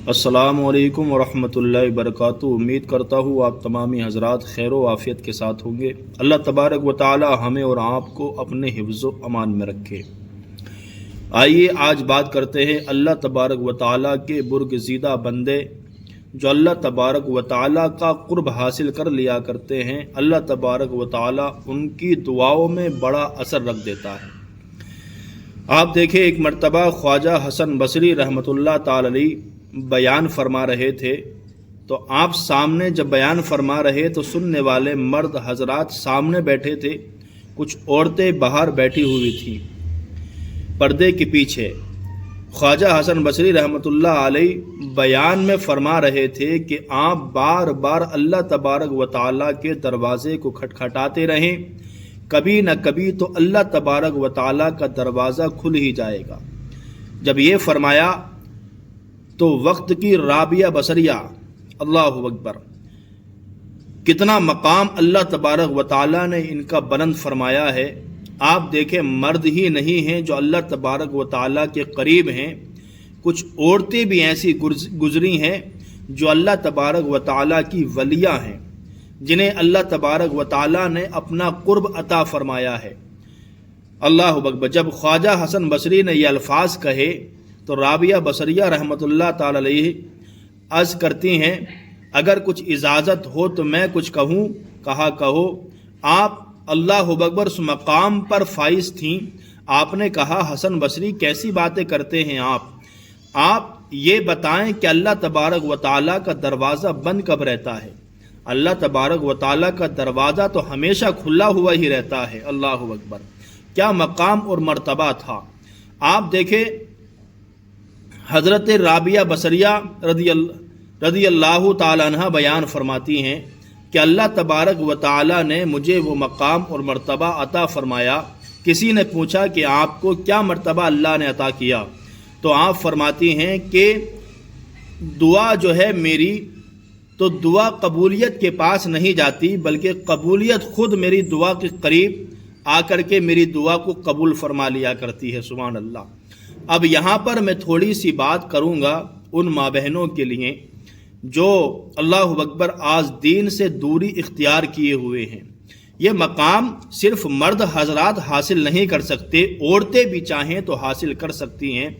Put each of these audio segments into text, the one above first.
السلام علیکم ورحمۃ اللہ وبرکاتہ۔ امید کرتا ہوں آپ تمامی حضرات خیر و عافیت کے ساتھ ہوں گے۔ اللہ تبارک و تعالی ہمیں اور آپ کو اپنے حفظ و امان میں رکھے۔ آئیے آج بات کرتے ہیں اللہ تبارک و تعالی کے برگزیدہ بندے جو اللہ تبارک و تعالی کا قرب حاصل کر لیا کرتے ہیں۔ اللہ تبارک و تعالی ان کی دعاؤں میں بڑا اثر رکھ دیتا ہے۔ آپ دیکھیں، ایک مرتبہ خواجہ حسن بصری رحمۃ اللہ تعالی علیہ بیان فرما رہے تھے، تو آپ سامنے جب بیان فرما رہے تو سننے والے مرد حضرات سامنے بیٹھے تھے، کچھ عورتیں باہر بیٹھی ہوئی تھیں پردے کے پیچھے۔ خواجہ حسن بصری رحمۃ اللہ علیہ بیان میں فرما رہے تھے کہ آپ بار بار اللہ تبارک و تعالیٰ کے دروازے کو کھٹکھٹاتے رہیں، کبھی نہ کبھی تو اللہ تبارک و تعالیٰ کا دروازہ کھل ہی جائے گا۔ جب یہ فرمایا تو وقت کی رابعہ بصریہ، اللہ اکبر، کتنا مقام اللہ تبارک و تعالیٰ نے ان کا بلند فرمایا ہے۔ آپ دیکھیں، مرد ہی نہیں ہیں جو اللہ تبارک و تعالیٰ کے قریب ہیں، کچھ عورتیں بھی ایسی گزری ہیں جو اللہ تبارک و تعالیٰ کی ولیہ ہیں، جنہیں اللہ تبارک و تعالیٰ نے اپنا قرب عطا فرمایا ہے۔ اللہ اکبر۔ جب خواجہ حسن بصری نے یہ الفاظ کہے تو رابعہ بصریہ رحمۃ اللہ تعالی علیہ عرض کرتی ہیں، اگر کچھ اجازت ہو تو میں کچھ کہوں۔ کہا کہو۔ آپ اللہ اکبر اس مقام پر فائز تھیں۔ آپ نے کہا، حسن بصری کیسی باتیں کرتے ہیں آپ یہ بتائیں کہ اللہ تبارک و تعالیٰ کا دروازہ بند کب رہتا ہے؟ اللہ تبارک و تعالیٰ کا دروازہ تو ہمیشہ کھلا ہوا ہی رہتا ہے۔ اللہ اکبر، کیا مقام اور مرتبہ تھا۔ آپ دیکھیں، حضرت رابعہ بصریہ رضی اللہ تعالیٰ عنہ بیان فرماتی ہیں کہ اللہ تبارک و تعالیٰ نے مجھے وہ مقام اور مرتبہ عطا فرمایا۔ کسی نے پوچھا کہ آپ کو کیا مرتبہ اللہ نے عطا کیا؟ تو آپ فرماتی ہیں کہ دعا جو ہے میری، تو دعا قبولیت کے پاس نہیں جاتی، بلکہ قبولیت خود میری دعا کے قریب آ کر کے میری دعا کو قبول فرما لیا کرتی ہے۔ سبحان اللہ۔ اب یہاں پر میں تھوڑی سی بات کروں گا ان ماں بہنوں کے لیے جو اللہ اکبر آج دین سے دوری اختیار کیے ہوئے ہیں۔ یہ مقام صرف مرد حضرات حاصل نہیں کر سکتے، عورتیں بھی چاہیں تو حاصل کر سکتی ہیں،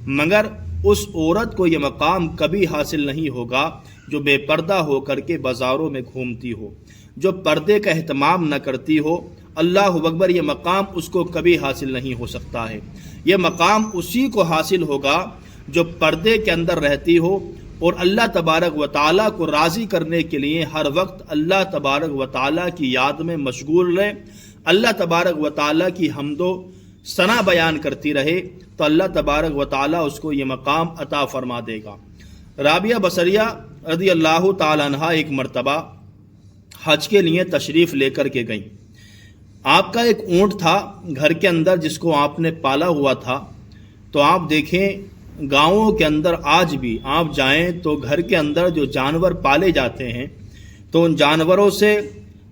مگر اس عورت کو یہ مقام کبھی حاصل نہیں ہوگا جو بے پردہ ہو کر کے بازاروں میں گھومتی ہو، جو پردے کا اہتمام نہ کرتی ہو۔ اللہ اکبر، یہ مقام اس کو کبھی حاصل نہیں ہو سکتا ہے۔ یہ مقام اسی کو حاصل ہوگا جو پردے کے اندر رہتی ہو اور اللہ تبارک و تعالیٰ کو راضی کرنے کے لیے ہر وقت اللہ تبارک و تعالیٰ کی یاد میں مشغول رہے، اللہ تبارک و تعالیٰ کی حمد و ثنا بیان کرتی رہے، تو اللہ تبارک و تعالیٰ اس کو یہ مقام عطا فرما دے گا۔ رابعہ بصریہ رضی اللہ تعالیٰ عنہ ایک مرتبہ حج کے لیے تشریف لے کر کے گئیں۔ آپ کا ایک اونٹ تھا گھر کے اندر جس کو آپ نے پالا ہوا تھا۔ تو آپ دیکھیں، گاؤں کے اندر آج بھی آپ جائیں تو گھر کے اندر جو جانور پالے جاتے ہیں تو ان جانوروں سے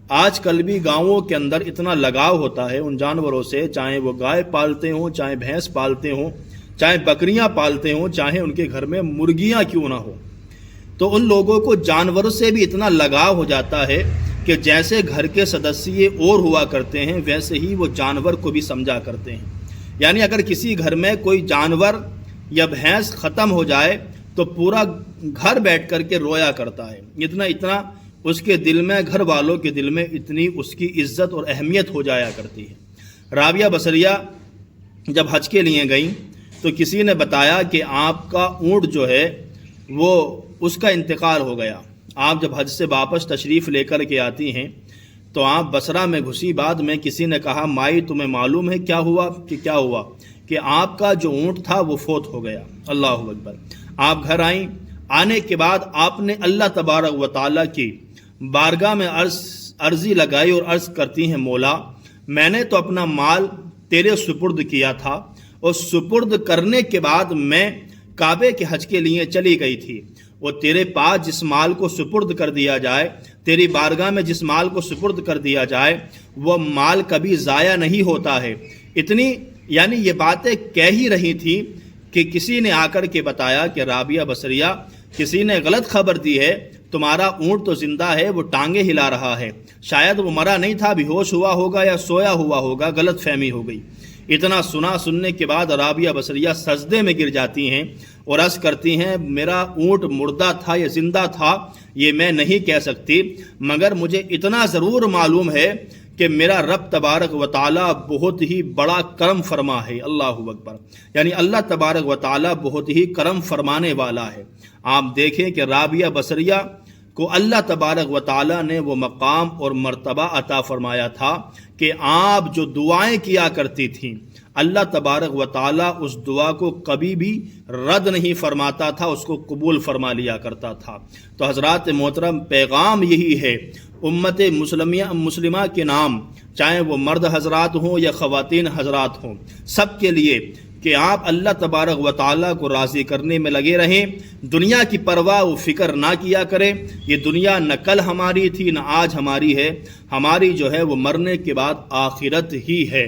آج کل بھی گاؤں کے اندر اتنا لگاؤ ہوتا ہے ان جانوروں سے، چاہے وہ گائے پالتے ہوں، چاہے بھینس پالتے ہوں، چاہے بکریاں پالتے ہوں، چاہے ان کے گھر میں مرغیاں کیوں نہ ہو، تو ان لوگوں کو جانوروں سے بھی اتنا لگاؤ ہو جاتا ہے کہ جیسے گھر کے سدسیے اور ہوا کرتے ہیں ویسے ہی وہ جانور کو بھی سمجھا کرتے ہیں۔ یعنی اگر کسی گھر میں کوئی جانور یا بھینس ختم ہو جائے تو پورا گھر بیٹھ کر کے رویا کرتا ہے، اتنا اس کے دل میں، گھر والوں کے دل میں اتنی اس کی عزت اور اہمیت ہو جایا کرتی ہے۔ رابعہ بصریہ جب حج کے لیے گئیں تو کسی نے بتایا کہ آپ کا اونٹ جو ہے وہ اس کا انتقال ہو گیا۔ آپ جب حج سے واپس تشریف لے کر کے آتی ہیں تو آپ بصرہ میں گھسی، بعد میں کسی نے کہا، مائی تمہیں معلوم ہے کیا ہوا؟ کہ آپ کا جو اونٹ تھا وہ فوت ہو گیا۔ اللہ اکبر۔ آپ گھر آئیں، آنے کے بعد آپ نے اللہ تبارک و تعالیٰ کی بارگاہ میں عرضی لگائی اور عرض کرتی ہیں، مولا میں نے تو اپنا مال تیرے سپرد کیا تھا، اور سپرد کرنے کے بعد میں کعبے کے حج کے لیے چلی گئی تھی، وہ تیرے پاس جس مال کو سپرد کر دیا جائے، تیری بارگاہ میں جس مال کو سپرد کر دیا جائے، وہ مال کبھی ضائع نہیں ہوتا ہے۔ یہ باتیں کہہ ہی رہی تھی کہ کسی نے آ کر کے بتایا کہ رابعہ بصریہ کسی نے غلط خبر دی ہے، تمہارا اونٹ تو زندہ ہے، وہ ٹانگیں ہلا رہا ہے، شاید وہ مرا نہیں تھا، بے ہوش ہوا ہوگا یا سویا ہوا ہوگا، غلط فہمی ہو گئی۔ اتنا سننے کے بعد رابعہ بصریہ سجدے میں گر جاتی ہیں اور عرض کرتی ہیں میرا اونٹ مردہ تھا یا زندہ تھا یہ میں نہیں کہہ سکتی، مگر مجھے اتنا ضرور معلوم ہے کہ میرا رب تبارک و تعالیٰ بہت ہی بڑا کرم فرما ہے۔ اللہ اکبر، یعنی اللہ تبارک و تعالیٰ بہت ہی کرم فرمانے والا ہے۔ آپ دیکھیں کہ رابعہ بصریہ کو اللہ تبارک و تعالیٰ نے وہ مقام اور مرتبہ عطا فرمایا تھا کہ آپ جو دعائیں کیا کرتی تھیں اللہ تبارک و تعالیٰ اس دعا کو کبھی بھی رد نہیں فرماتا تھا، اس کو قبول فرما لیا کرتا تھا۔ تو حضرات محترم، پیغام یہی ہے امت مسلمہ کے نام، چاہے وہ مرد حضرات ہوں یا خواتین حضرات ہوں، سب کے لیے کہ آپ اللہ تبارک و تعالیٰ کو راضی کرنے میں لگے رہیں، دنیا کی پرواہ و فکر نہ کیا کریں۔ یہ دنیا نہ کل ہماری تھی نہ آج ہماری ہے، ہماری جو ہے وہ مرنے کے بعد آخرت ہی ہے۔